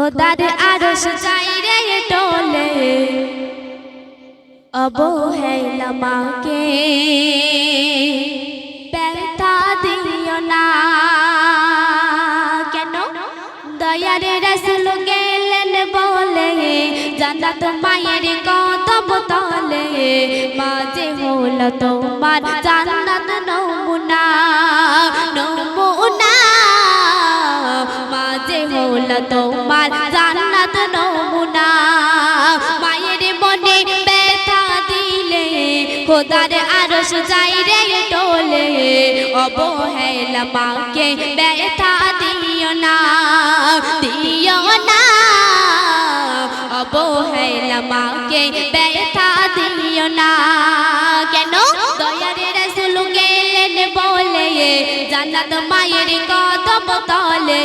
খোদার আরশ চাইরে টোলে অবহেলা মাকে ব্যথা দিও না কেন দয়ার রাসূল গেলেন বলে জান্নাত মায়ের কদম তলে মাঝে হলো তোমার জান্নাত নমুনা নমুনা মাঝে হলো তোমার জান্নাত নমুনা মায়ের মনে ব্যথা দিলে খোদার আরশ চাইরে টোলে অবহেলা মাকে ব্যথা দিও না অবহেলা মাকে ব্যথা দিও না কেন দয়ার রাসূল গেলেন বলে জান্নাত মায়ের কদম তলে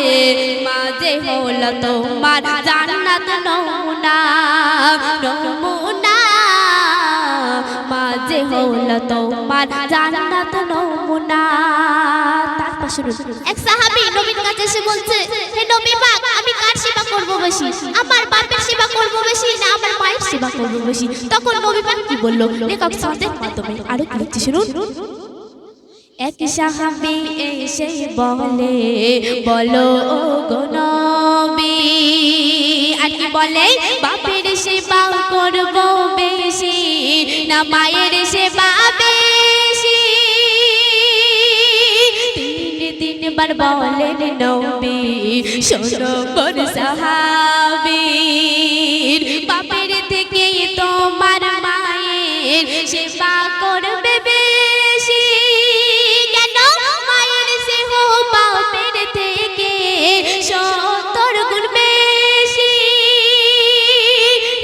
মাঝে হলো তোমার জান্নাত নমুনা নমুনা মাঝে হলো তোমার জান্নাত নমুনা। তারপর শুরু এক সাহাবী নবীর কাছে এসে বলছে হে নবী পাক আমি কার সেবা করব বেশি আমার বাপের সেবা করব বেশি না আমার মায়ের সেবা করব বেশি তখন নবী পাক কি বলল লেখক সাদের মাধ্যমে আরো কি লিখছে শুনুন এক সাহাবী এসে বলে বলো ও গো নবী আর কি বলে বাপের সেবা করব বেশি না মায়ের সেবা বেশি তিনবার বলেন নবী শোনো কোন সাহাবীর বাপের থেকে তোমার মায়ের সেবা করবে বেশি কেন মায়ের সেহ বাপের থেকে 70 গুণ বেশি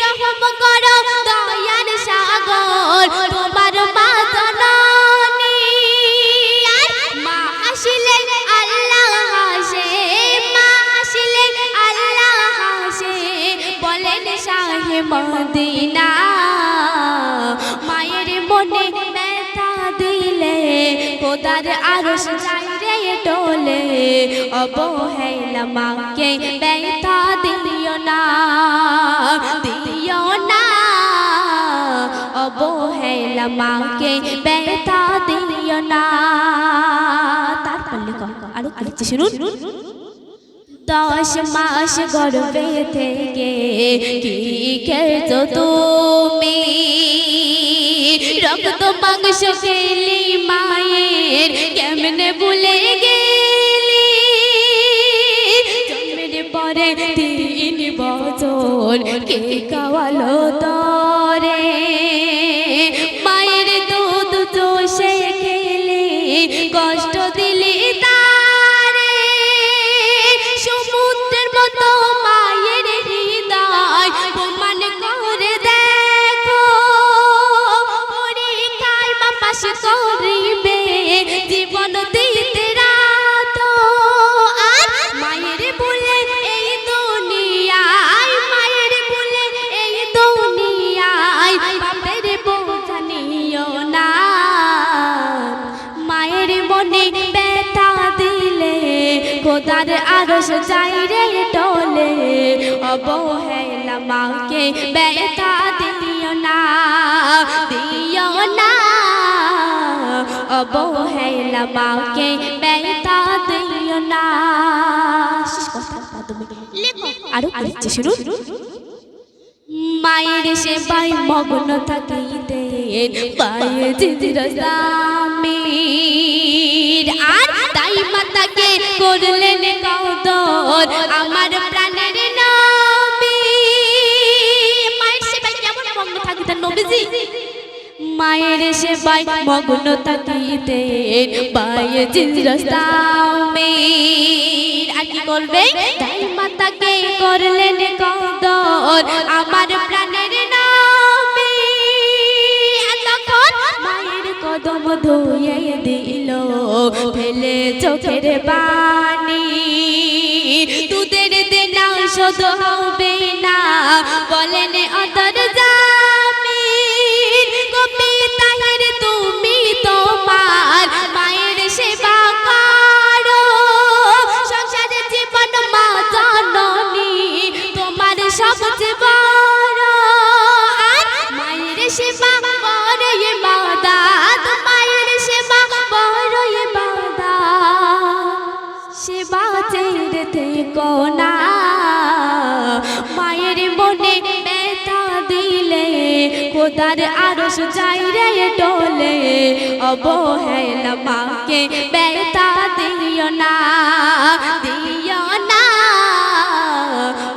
রহম করো দয়ার সাগর তোমার মা জননী আর মা আসলে আল্লাহ হাসে মা আসলে আল্লাহ হাসে বলেন শাহে মদিনা মায়ের মনে ব্যথা দিলে খোদার আরশ চাইরে টোলে অবহেলা মাকে ব্যথা দিও না অবহেলা মাকে ব্যথা দিও না। তারপর লেখো আরো কি লিখছে শুনুন 10 মাস গর্ভে থেকে কি খেয়েছো তুমি রক্ত মাংস খেলি মায়ের কেমনে ভুলে গেলি জন্মের পরে 3 বছর কে খাওয়ালো তরে মায়ের দুধ চষে খেলে কষ্ট দিলি তারে সমুদ্রের মতো মায়ের হৃদয় প্রমাণ করে দেখো পরীক্ষায় মা পাশ করিবে জীবন দিতে রাত আর মায়ের বলে এই দুনিয়ায় মায়ের বলে এই দুনিয়ায় বাপের বোঝা নিও না মায়ের মনে ব্যথা দিলে খোদার আরশ চাইরে টোলে অবহেলা মাকে ব্যথা দিও না অবহেলা মাকে ব্যথা দিও না। লেখো আরো লিখছে শুনুন মায়ের সেবায় মগ্ন থাকিতে পায়ে জিরসামির আর তাই মাতাকে করলেন কদর আমার প্রাণের নবী মায়ের সেবায় কেমন মগ্ন থাকিতেন নবীজি মায়ের সেবায় মগ্ন থাকিতে পায়ে জিরসামির আর কি করবে তাই মাতাকে করলেন কদর আমার প্রাণের নবী তখন মায়ের কদম ধুয়ে দিল ফেলে চোখের পানি দুধের দেনা শোধ হবে না বলেন অতর জামির গোপী তাহের তুমি তোমার মায়ের সেবা করো সংসারে জীবন মা জননী থেকো না মায়ের মনে ব্যথা দিলে খোদার আরশ যাই রে ডলে অবহেলা মাকে ব্যথা দিও না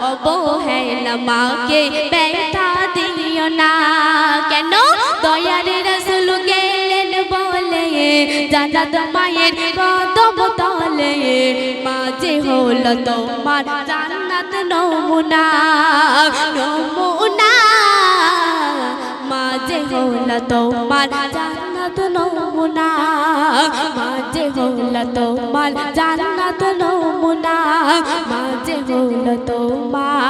অবহেলা মাকে ব্যথা দিও না কেন দয়ার রাসূল গেলেন বলে জান্নাত মায়ের কদম তলে মাঝে হলো তোমার জান্নাত নমুনা নমুনা মাঝে হলো তোমার জান্নাত নমুনা মাঝে হলো তোমার জান্নাত নমুনা মাঝে হলো তোমার